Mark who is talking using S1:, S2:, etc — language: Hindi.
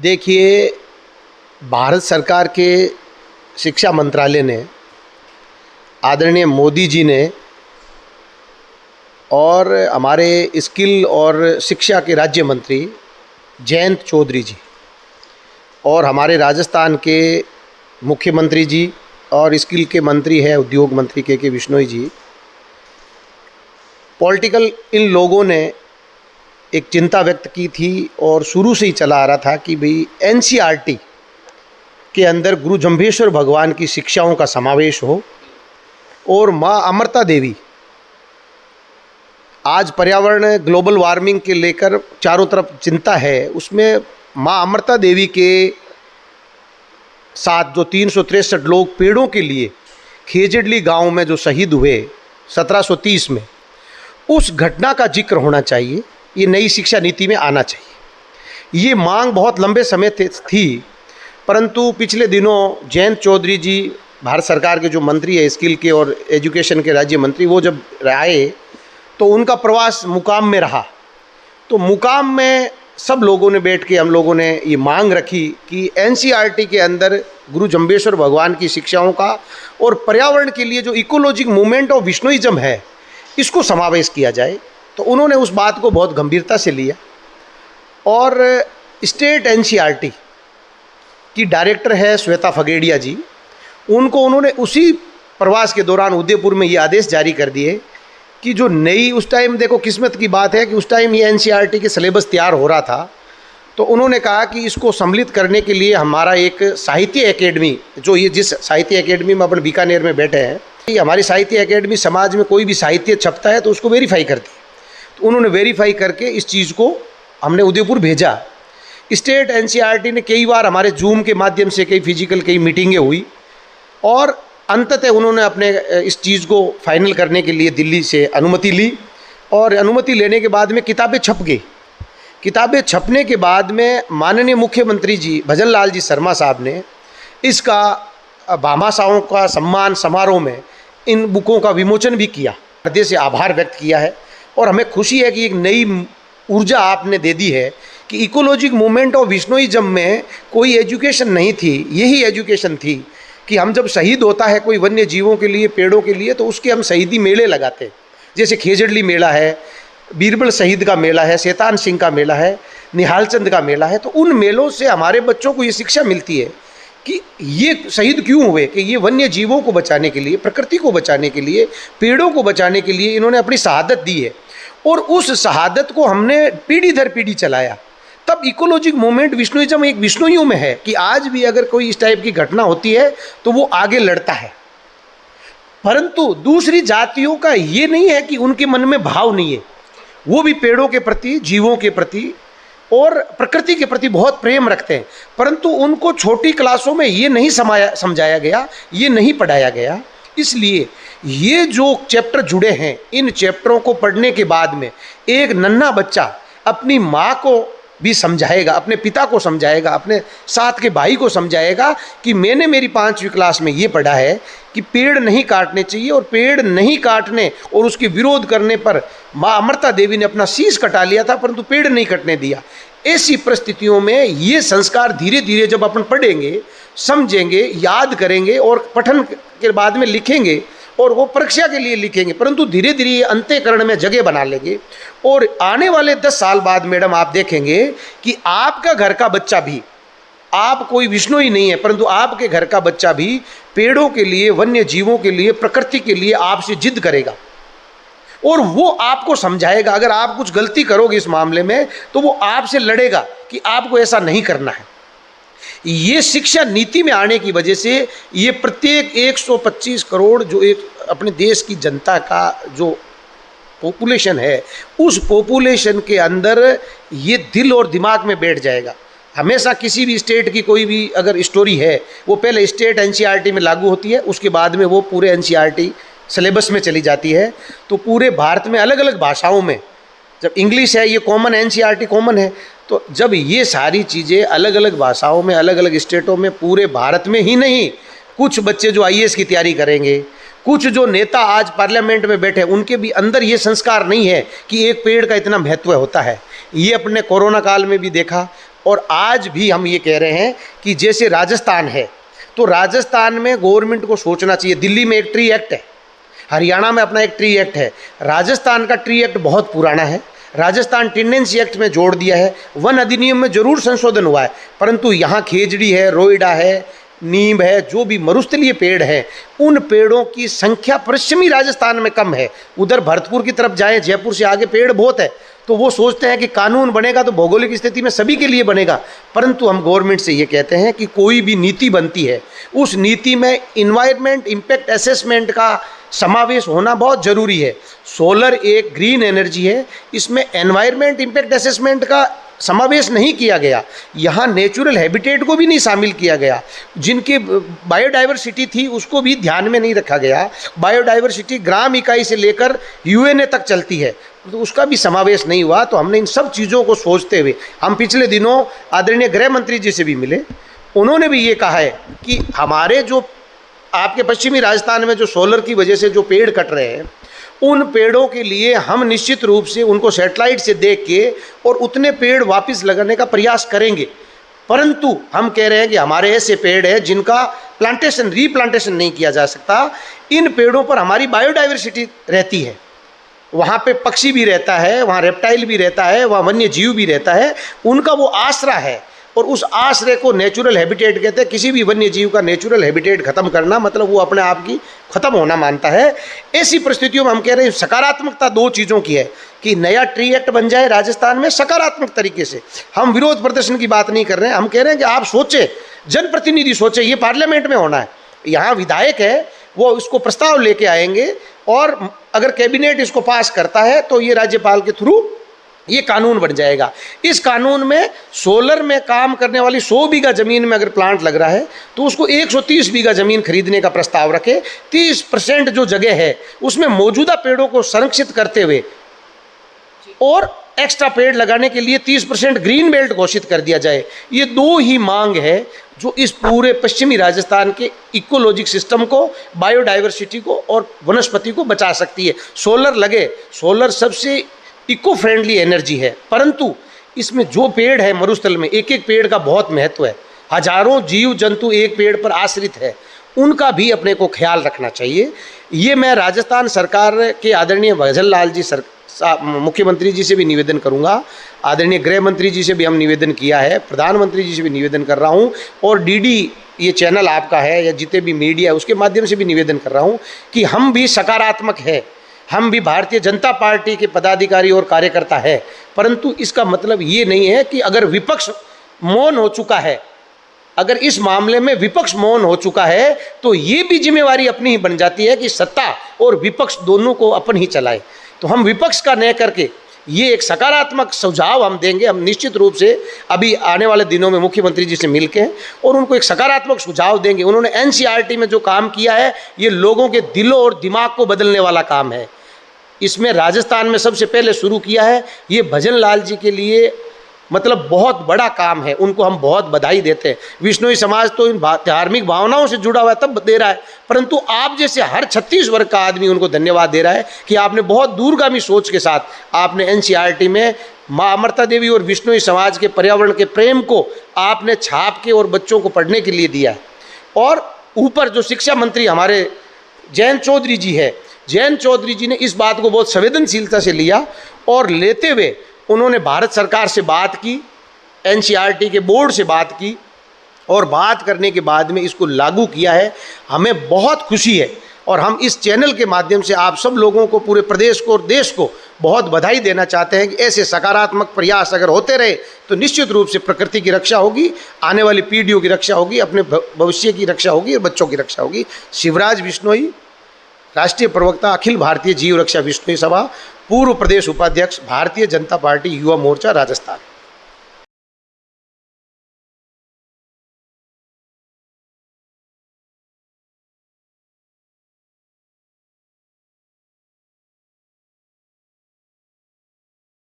S1: देखिए, भारत सरकार के शिक्षा मंत्रालय ने, आदरणीय मोदी जी ने और हमारे स्किल और शिक्षा के राज्य मंत्री जयंत चौधरी जी और हमारे राजस्थान के मुख्यमंत्री जी और स्किल के मंत्री हैं उद्योग मंत्री के बिश्नोई जी, पॉलिटिकल इन लोगों ने एक चिंता व्यक्त की थी और शुरू से ही चला आ रहा था कि भाई एनसीईआरटी के अंदर गुरु जम्भेश्वर भगवान की शिक्षाओं का समावेश हो और माँ अमृता देवी, आज पर्यावरण ग्लोबल वार्मिंग के लेकर चारों तरफ चिंता है, उसमें माँ अमृता देवी के साथ जो 363 लोग पेड़ों के लिए खेजड़ली गांव में जो शहीद हुए 1730 में, उस घटना का जिक्र होना चाहिए। ये नई शिक्षा नीति में आना चाहिए। ये मांग बहुत लंबे समय थी, परंतु पिछले दिनों जयंत चौधरी जी, भारत सरकार के जो मंत्री है स्किल के और एजुकेशन के राज्य मंत्री, वो जब आए तो उनका प्रवास मुकाम में रहा। तो मुकाम में सब लोगों ने बैठ के हम लोगों ने ये मांग रखी कि एनसीईआरटी के अंदर गुरु जम्भेश्वर भगवान की शिक्षाओं का और पर्यावरण के लिए जो इकोलॉजिक मूवमेंट ऑफ विष्णुइज्म है, इसको समावेश किया जाए। तो उन्होंने उस बात को बहुत गंभीरता से लिया और स्टेट एनसीईआरटी की डायरेक्टर है श्वेता फगेड़िया जी, उनको उन्होंने उसी प्रवास के दौरान उदयपुर में ये आदेश जारी कर दिए कि जो नई, उस टाइम देखो किस्मत की बात है कि उस टाइम ये एनसीईआरटी के सिलेबस तैयार हो रहा था, तो उन्होंने कहा कि इसको सम्मिलित करने के लिए हमारा एक साहित्य एकेडमी, जो ये जिस साहित्य एकेडमी में अपन बीकानेर में बैठे हैं, ये हमारी साहित्य एकेडमी समाज में कोई भी साहित्य छपता है तो उसको वेरीफाई करती है। तो उन्होंने वेरीफाई करके इस चीज़ को हमने उदयपुर भेजा। स्टेट एनसीईआरटी ने कई बार हमारे जूम के माध्यम से कई फिजिकल कई मीटिंगें हुई और अंततः उन्होंने अपने इस चीज़ को फाइनल करने के लिए दिल्ली से अनुमति ली और अनुमति लेने के बाद में किताबें छप गई। किताबें छपने के बाद में माननीय मुख्यमंत्री जी भजन लाल जी शर्मा साहब ने इसका भामाशाहों का सम्मान समारोह में इन बुकों का विमोचन भी किया। हृदय से आभार व्यक्त किया है और हमें खुशी है कि एक नई ऊर्जा आपने दे दी है कि इकोलॉजिक मूवमेंट ऑफ विष्णुइज्म में कोई एजुकेशन नहीं थी, यही एजुकेशन थी कि हम जब शहीद होता है कोई वन्य जीवों के लिए, पेड़ों के लिए, तो उसके हम शहीदी मेले लगाते हैं। जैसे खेजड़ली मेला है, बीरबल शहीद का मेला है, शैतान सिंह का मेला है, निहालचंद का मेला है। तो उन मेलों से हमारे बच्चों को ये शिक्षा मिलती है कि ये शहीद क्यों हुए, कि ये वन्य जीवों को बचाने के लिए, प्रकृति को बचाने के लिए, पेड़ों को बचाने के लिए इन्होंने अपनी शहादत दी है और उस शहादत को हमने पीढ़ी दर पीढ़ी चलाया। तब इकोलॉजिक मूवमेंट विष्णुइज्म एक विष्णुइयों में है कि आज भी अगर कोई इस टाइप की घटना होती है तो वो आगे लड़ता है। परंतु दूसरी जातियों का ये नहीं है कि उनके मन में भाव नहीं है, वो भी पेड़ों के प्रति, जीवों के प्रति और प्रकृति के प्रति बहुत प्रेम रखते हैं, परंतु उनको छोटी क्लासों में ये नहीं समझाया गया, ये नहीं पढ़ाया गया। इसलिए ये जो चैप्टर जुड़े हैं, इन चैप्टरों को पढ़ने के बाद में एक नन्हा बच्चा अपनी माँ को भी समझाएगा, अपने पिता को समझाएगा, अपने साथ के भाई को समझाएगा कि मैंने मेरी 5वीं क्लास में ये पढ़ा है कि पेड़ नहीं काटने चाहिए और पेड़ नहीं काटने और उसके विरोध करने पर माँ अमृता देवी ने अपना शीश कटा लिया था, परंतु पेड़ नहीं कटने दिया। ऐसी परिस्थितियों में ये संस्कार धीरे धीरे जब अपन पढ़ेंगे, समझेंगे, याद करेंगे और पठन के बाद में लिखेंगे और वो परीक्षा के लिए लिखेंगे, परंतु धीरे धीरे ये अंतःकरण में जगह बना लेंगे और आने वाले 10 साल बाद मैडम आप देखेंगे कि आपका घर का बच्चा भी, आप कोई विष्णु ही नहीं है, परंतु आपके घर का बच्चा भी पेड़ों के लिए, वन्य जीवों के लिए, प्रकृति के लिए आपसे जिद करेगा और वो आपको समझाएगा। अगर आप कुछ गलती करोगे इस मामले में तो वो आपसे लड़ेगा कि आपको ऐसा नहीं करना है। ये शिक्षा नीति में आने की वजह से ये प्रत्येक 125 करोड़ जो एक अपने देश की जनता का जो पॉपुलेशन है, उस पॉपुलेशन के अंदर ये दिल और दिमाग में बैठ जाएगा। हमेशा किसी भी स्टेट की कोई भी अगर स्टोरी है, वो पहले स्टेट एनसीईआरटी में लागू होती है, उसके बाद में वो पूरे एनसीईआरटी सिलेबस में चली जाती है। तो पूरे भारत में अलग अलग भाषाओं में, जब इंग्लिश है ये कॉमन, एनसीईआरटी कॉमन है, तो जब ये सारी चीज़ें अलग अलग भाषाओं में, अलग अलग स्टेटों में, पूरे भारत में ही नहीं, कुछ बच्चे जो आईएएस की तैयारी करेंगे, कुछ जो नेता आज पार्लियामेंट में बैठे, उनके भी अंदर ये संस्कार नहीं है कि एक पेड़ का इतना महत्व होता है। ये अपने कोरोना काल में भी देखा, और आज भी हम ये कह रहे हैं कि जैसे राजस्थान है, तो राजस्थान में गवर्नमेंट को सोचना चाहिए। दिल्ली में एक ट्री एक्ट है, हरियाणा में अपना एक ट्री एक्ट है, राजस्थान का ट्री एक्ट बहुत पुराना है। राजस्थान टेंडेंसी एक्ट में जोड़ दिया है, वन अधिनियम में जरूर संशोधन हुआ है, परंतु यहाँ खेजड़ी है, रोइडा है, नीम है, जो भी मरुस्थलीय पेड़ है, उन पेड़ों की संख्या पश्चिमी राजस्थान में कम है। उधर भरतपुर की तरफ जाएं, जयपुर से आगे पेड़ बहुत है, तो वो सोचते हैं कि कानून बनेगा तो भौगोलिक स्थिति में सभी के लिए बनेगा। परंतु हम गवर्नमेंट से ये कहते हैं कि कोई भी नीति बनती है, उस नीति में इन्वायरमेंट इम्पैक्ट असेसमेंट का समावेश होना बहुत जरूरी है। सोलर एक ग्रीन एनर्जी है, इसमें एनवायरमेंट इम्पैक्ट असेसमेंट का समावेश नहीं किया गया। यहाँ नेचुरल हैबिटेट को भी नहीं शामिल किया गया, जिनकी बायोडाइवर्सिटी थी उसको भी ध्यान में नहीं रखा गया। बायोडाइवर्सिटी ग्राम इकाई से लेकर यूएनए तक चलती है, तो उसका भी समावेश नहीं हुआ। तो हमने इन सब चीज़ों को सोचते हुए, हम पिछले दिनों आदरणीय गृह मंत्री जी से भी मिले, उन्होंने भी ये कहा है कि हमारे जो आपके पश्चिमी राजस्थान में जो सोलर की वजह से जो पेड़ कट रहे हैं, उन पेड़ों के लिए हम निश्चित रूप से उनको सैटेलाइट से देख के और उतने पेड़ वापस लगाने का प्रयास करेंगे। परंतु हम कह रहे हैं कि हमारे ऐसे पेड़ हैं जिनका प्लांटेशन रीप्लांटेशन नहीं किया जा सकता। इन पेड़ों पर हमारी बायोडाइवर्सिटी रहती है, वहाँ पे पक्षी भी रहता है, वहाँ रेप्टाइल भी रहता है, वहाँ वन्य जीव भी रहता है, उनका वो आसरा है। और उस आश्रय को नेचुरल हैबिटेट कहते हैं। किसी भी वन्य जीव का नेचुरल हैबिटेट खत्म करना मतलब वो अपने आप की खत्म होना मानता है। ऐसी परिस्थितियों में हम कह रहे हैं सकारात्मकता दो चीज़ों की है कि नया ट्री एक्ट बन जाए राजस्थान में सकारात्मक तरीके से। हम विरोध प्रदर्शन की बात नहीं कर रहे हैं, हम कह रहे हैं कि आप सोचें, जनप्रतिनिधि सोचे, ये पार्लियामेंट में होना है। यहाँ विधायक है, वो इसको प्रस्ताव लेके आएंगे और अगर कैबिनेट इसको पास करता है तो ये राज्यपाल के थ्रू ये कानून बन जाएगा। इस कानून में सोलर में काम करने वाली 100 बीघा जमीन में अगर प्लांट लग रहा है तो उसको 130 बीघा जमीन खरीदने का प्रस्ताव रखे। 30% जो जगह है उसमें मौजूदा पेड़ों को संरक्षित करते हुए और एक्स्ट्रा पेड़ लगाने के लिए 30% ग्रीन बेल्ट घोषित कर दिया जाए। ये दो ही मांग है जो इस पूरे पश्चिमी राजस्थान के इकोलॉजिक सिस्टम को, बायोडाइवर्सिटी को और वनस्पति को बचा सकती है। सोलर लगे, सोलर सबसे इको फ्रेंडली एनर्जी है, परंतु इसमें जो पेड़ है मरुस्थल में, एक एक पेड़ का बहुत महत्व है। हजारों जीव जंतु एक पेड़ पर आश्रित है, उनका भी अपने को ख्याल रखना चाहिए। ये मैं राजस्थान सरकार के आदरणीय भजन लाल जी मुख्यमंत्री जी से भी निवेदन करूंगा, आदरणीय गृह मंत्री जी से भी हम निवेदन किया है, प्रधानमंत्री जी से भी निवेदन कर रहा हूं और डीडी ये चैनल आपका है या जितने भी मीडिया है उसके माध्यम से भी निवेदन कर रहा हूं कि हम भी सकारात्मक है, हम भी भारतीय जनता पार्टी के पदाधिकारी और कार्यकर्ता है। परंतु इसका मतलब ये नहीं है कि अगर विपक्ष मौन हो चुका है, अगर इस मामले में विपक्ष मौन हो चुका है तो ये भी जिम्मेवारी अपनी ही बन जाती है कि सत्ता और विपक्ष दोनों को अपन ही चलाए। तो हम विपक्ष का न करके ये एक सकारात्मक सुझाव हम देंगे। हम निश्चित रूप से अभी आने वाले दिनों में मुख्यमंत्री जी से मिलके और उनको एक सकारात्मक सुझाव देंगे। उन्होंने एनसीईआरटी में जो काम किया है ये लोगों के दिलों और दिमाग को बदलने वाला काम है। इसमें राजस्थान में सबसे पहले शुरू किया है। ये भजन लाल जी के लिए मतलब बहुत बड़ा काम है, उनको हम बहुत बधाई देते हैं। विश्नोई समाज तो इन धार्मिक भावनाओं से जुड़ा हुआ है तब दे रहा है, परंतु आप जैसे हर 36 वर्ग का आदमी उनको धन्यवाद दे रहा है कि आपने बहुत दूरगामी सोच के साथ आपने एनसीईआरटी में माँ अमृता देवी और विश्नोई समाज के पर्यावरण के प्रेम को आपने छाप के और बच्चों को पढ़ने के लिए दिया है। और ऊपर जो शिक्षा मंत्री हमारे जयंत चौधरी जी है, जयंत चौधरी जी ने इस बात को बहुत संवेदनशीलता से लिया और लेते हुए उन्होंने भारत सरकार से बात की, एनसीईआरटी के बोर्ड से बात की और बात करने के बाद में इसको लागू किया है। हमें बहुत खुशी है और हम इस चैनल के माध्यम से आप सब लोगों को, पूरे प्रदेश को और देश को बहुत बधाई देना चाहते हैं कि ऐसे सकारात्मक प्रयास अगर होते रहे तो निश्चित रूप से प्रकृति की रक्षा होगी, आने वाली पीढ़ियों की रक्षा होगी, अपने भविष्य की रक्षा होगी और बच्चों की रक्षा होगी। शिवराज बिश्नोई, राष्ट्रीय प्रवक्ता, अखिल भारतीय जीव रक्षा बिश्नोई सभा, पूर्व प्रदेश उपाध्यक्ष, भारतीय जनता पार्टी युवा मोर्चा, राजस्थान।